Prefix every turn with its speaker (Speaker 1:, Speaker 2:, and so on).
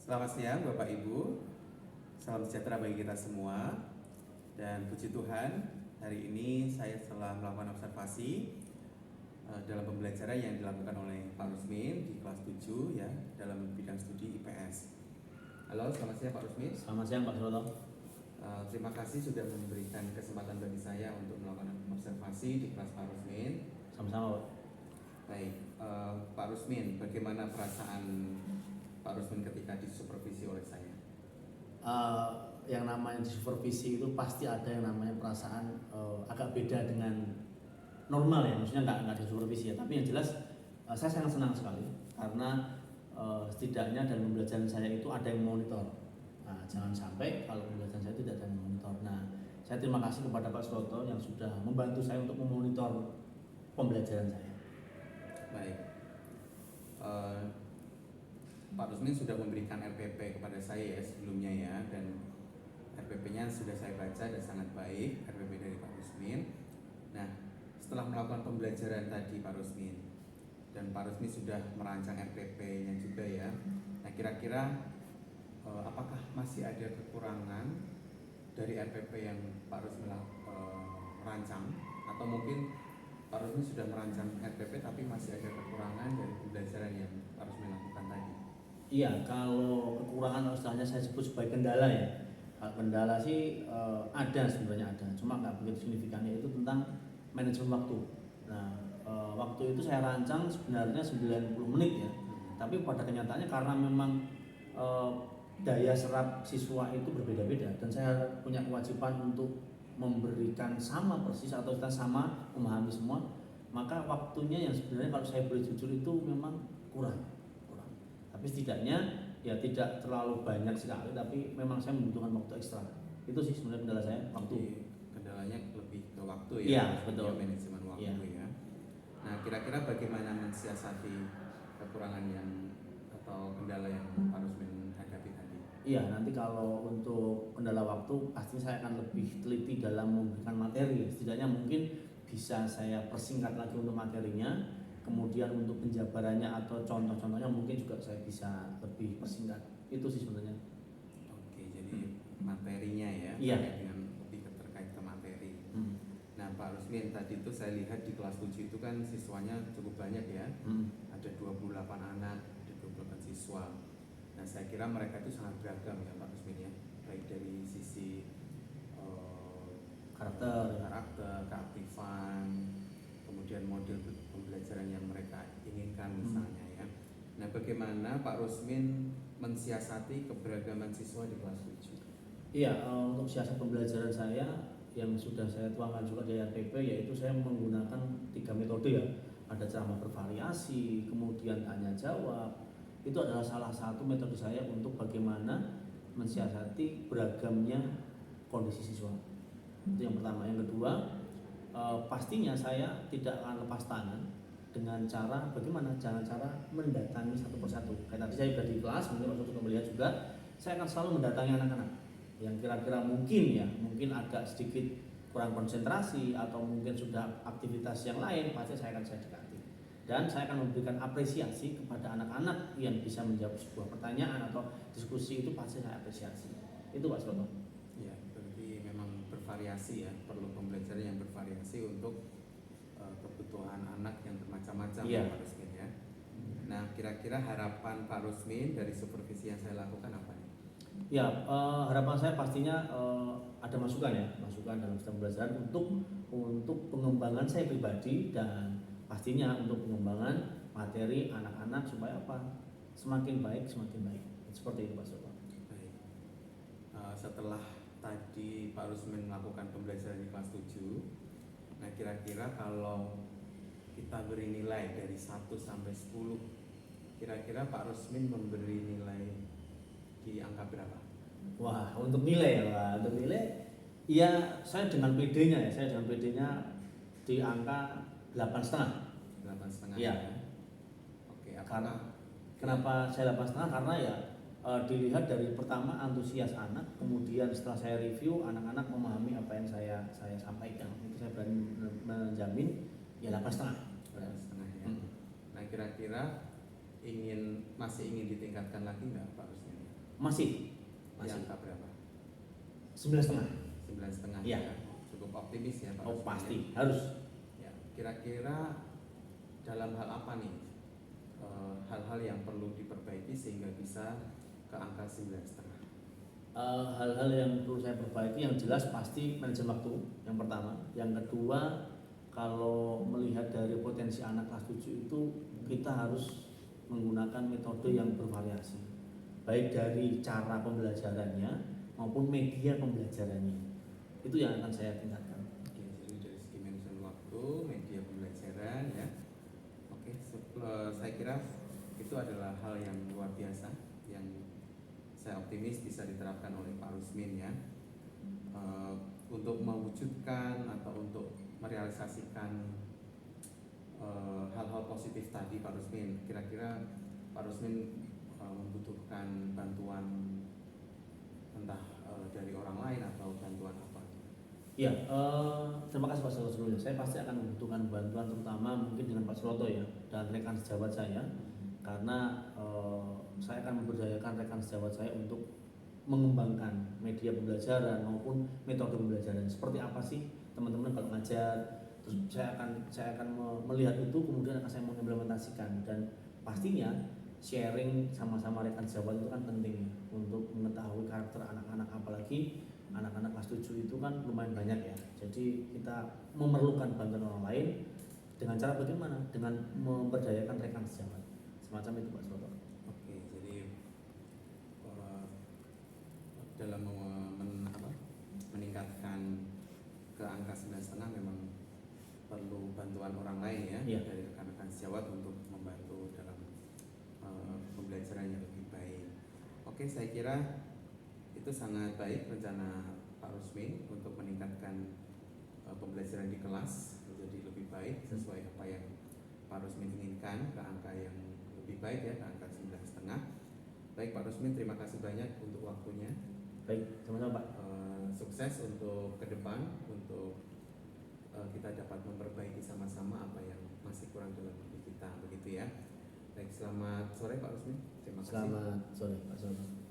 Speaker 1: Selamat siang Bapak Ibu, salam sejahtera bagi kita semua. Dan puji Tuhan, hari ini saya telah melakukan observasi dalam pembelajaran yang dilakukan oleh Pak Rusmin di kelas 7 ya, dalam bidang studi IPS. Halo, selamat siang Pak Rusmin.
Speaker 2: Selamat siang Pak Suroto.
Speaker 1: Terima kasih sudah memberikan kesempatan bagi saya untuk melakukan observasi di kelas Pak Rusmin.
Speaker 2: Sama-sama Pak.
Speaker 1: Baik, Pak Rusmin, bagaimana perasaan Pak Rusmin ketika disupervisi oleh saya?
Speaker 2: Yang namanya supervisi itu pasti ada yang namanya perasaan agak beda dengan normal ya, maksudnya nggak disupervisi ya, tapi yang jelas saya sangat senang sekali karena setidaknya dalam pembelajaran saya itu ada yang monitor. Nah, jangan sampai kalau pembelajaran saya tidak ada yang monitor. Nah, saya terima kasih kepada Pak Suroto yang sudah membantu saya untuk memonitor pembelajaran saya.
Speaker 1: Baik, Pak Rusmin sudah memberikan RPP kepada saya ya sebelumnya ya, dan RPP-nya sudah saya baca dan sangat baik, RPP dari Pak Rusmin. Nah, setelah melakukan pembelajaran tadi Pak Rusmin, dan Pak Rusmin sudah merancang RPP-nya juga ya. Nah, kira-kira apakah masih ada kekurangan dari RPP yang Pak Rusmin rancang, atau mungkin Pak Rusmin sudah merancang RPP tapi masih ada kekurangan dari pembelajaran yang Pak Rusmin lakukan tadi?
Speaker 2: Iya, kalau kekurangan istilahnya saya sebut sebagai kendala ya. Kendala sih ada, sebenarnya ada, cuma nggak begitu signifikan, yaitu tentang manajemen waktu. Nah, waktu itu saya rancang sebenarnya 90 menit ya, tapi pada kenyataannya karena memang daya serap siswa itu berbeda-beda dan saya punya kewajiban untuk memberikan sama persis atau kita sama memahami semua, maka waktunya yang sebenarnya kalau saya boleh jujur itu memang kurang. Tapi setidaknya ya tidak terlalu banyak sekali, tapi memang saya membutuhkan waktu ekstra. Itu sih sebenarnya kendala saya, waktu.
Speaker 1: Jadi, kendalanya lebih ke waktu ya,
Speaker 2: Iya, betul.
Speaker 1: manajemen waktu ya. Nah, kira-kira bagaimana mensiasati kekurangan yang atau kendala yang Pak Rusmin hadapi tadi?
Speaker 2: Iya, nanti kalau untuk kendala waktu pasti saya akan lebih teliti dalam memberikan materi. Setidaknya mungkin bisa saya persingkat lagi untuk materinya. Kemudian untuk penjabarannya atau contoh-contohnya mungkin juga saya bisa lebih persingkat. Itu sih sebenarnya.
Speaker 1: Oke, jadi materinya ya,
Speaker 2: Iya.
Speaker 1: dengan lebih terkait ke materi. Nah, Pak Rusmin, tadi itu saya lihat di kelas 7 itu kan siswanya cukup banyak ya. Ada 28 anak, ada 28 siswa. Nah, saya kira mereka itu sangat beragam ya Pak Rusmin ya, baik dari sisi
Speaker 2: Karakter,
Speaker 1: keaktifan, kemudian model pembelajaran yang mereka inginkan misalnya ya. Nah, bagaimana Pak Rusmin mensiasati keberagaman siswa di kelas 7?
Speaker 2: Iya, untuk siasat pembelajaran saya yang sudah saya tuangkan juga di RPP, yaitu saya menggunakan 3 metode ya. Ada ceramah bervariasi, kemudian tanya jawab. Itu adalah salah satu metode saya untuk bagaimana mensiasati beragamnya kondisi siswa. Itu yang pertama. Yang kedua, pastinya saya tidak akan lepas tangan dengan cara bagaimana cara mendatangi satu persatu. Kayak tadi saya sudah di kelas, mungkin waktu itu melihat juga, saya akan selalu mendatangi anak-anak yang kira-kira mungkin agak sedikit kurang konsentrasi atau mungkin sudah aktivitas yang lain, pasti saya dekati. Dan saya akan memberikan apresiasi kepada anak-anak yang bisa menjawab sebuah pertanyaan atau diskusi, itu pasti saya apresiasi. Itu Pak Suroto.
Speaker 1: Ya, berarti memang bervariasi ya, perlu pembelajaran yang bervariasi untuk kebutuhan anak yang bermacam-macam ya Pak Rusmin ya. Nah, kira-kira harapan Pak Rusmin dari supervisi yang saya lakukan apa nih?
Speaker 2: Ya, harapan saya pastinya ada masukan dalam sistem pembelajaran untuk pengembangan saya pribadi dan pastinya untuk pengembangan materi anak-anak supaya apa? Semakin baik. Seperti itu Pak Soto.
Speaker 1: Baik. Setelah tadi Pak Rusmin melakukan pembelajaran di kelas 7, nah kira-kira kalau kita beri nilai dari 1 sampai 10, kira-kira Pak Rusmin memberi nilai di angka berapa?
Speaker 2: Wah, untuk nilai ya saya dengan PD-nya di angka 8,5.
Speaker 1: 8,5
Speaker 2: ya.
Speaker 1: Oke,
Speaker 2: kenapa saya 8,5? Karena ya dilihat dari pertama antusias anak, kemudian setelah saya review anak-anak memahami apa yang saya sampaikan, itu saya berani menjamin ya 8,5
Speaker 1: ya. Nah, kira-kira masih ingin ditingkatkan lagi nggak Pak Rusmin?
Speaker 2: Masih
Speaker 1: Di angka berapa?
Speaker 2: 9,5.
Speaker 1: 9,5.
Speaker 2: Iya.
Speaker 1: Ya. Cukup optimis ya Pak
Speaker 2: Oh
Speaker 1: Rusmin,
Speaker 2: pasti
Speaker 1: ya?
Speaker 2: harus.
Speaker 1: Ya, kira-kira dalam hal apa nih hal-hal yang perlu diperbaiki sehingga bisa ke angka 9,5?
Speaker 2: Hal-hal yang perlu saya perbaiki yang jelas pasti manajemen waktu yang pertama. Yang kedua, kalau melihat dari potensi anak kelas 7 itu kita harus menggunakan metode yang bervariasi, baik dari cara pembelajarannya maupun media pembelajarannya. Itu yang akan saya tingkatkan.
Speaker 1: Oke, jadi dari segi manajemen waktu, media pembelajaran ya. Oke, saya kira itu adalah hal yang luar biasa yang saya optimis bisa diterapkan oleh Pak Rusmin ya. Untuk mewujudkan atau untuk merealisasikan hal-hal positif tadi Pak Rusmin, kira-kira Pak Rusmin membutuhkan bantuan entah dari orang lain atau bantuan apa?
Speaker 2: Ya, terima kasih Pak Suroto sebelumnya. Saya pasti akan membutuhkan bantuan terutama mungkin dengan Pak Suroto ya dan rekan sejawat saya, karena saya akan memberdayakan rekan sejawat saya untuk mengembangkan media pembelajaran maupun metode pembelajaran. Seperti apa sih teman-teman kalau ngajar? Terus saya akan melihat itu, kemudian akan saya mengimplementasikan, dan pastinya sharing sama-sama rekan sejawat itu kan penting ya, untuk mengetahui karakter anak-anak, apalagi anak-anak kelas 7 itu kan lumayan banyak ya. Jadi kita memerlukan bantuan orang lain dengan cara bagaimana? Dengan memberdayakan rekan sejawat. Semacam itu Pak Suroto.
Speaker 1: Oke, jadi dalam meningkatkan ke angka 9,5 memang perlu bantuan orang lain ya,
Speaker 2: Iya.
Speaker 1: dari rekan-rekan sejawat untuk membantu dalam pembelajaran yang lebih baik. Oke, saya kira itu sangat baik rencana Pak Rusmin untuk meningkatkan pembelajaran di kelas menjadi lebih baik sesuai apa yang Pak Rusmin inginkan, ke angka yang lebih baik ya, ke angka 9,5. Baik Pak Rusmin, terima kasih banyak untuk waktunya.
Speaker 2: Baik, sama-sama Pak.
Speaker 1: Sukses untuk ke depan, untuk kita dapat memperbaiki sama-sama apa yang masih kurang dalam diri kita, begitu ya. Baik, selamat sore Pak Rusmin. Terima kasih.
Speaker 2: Selamat sore Pak Suroto.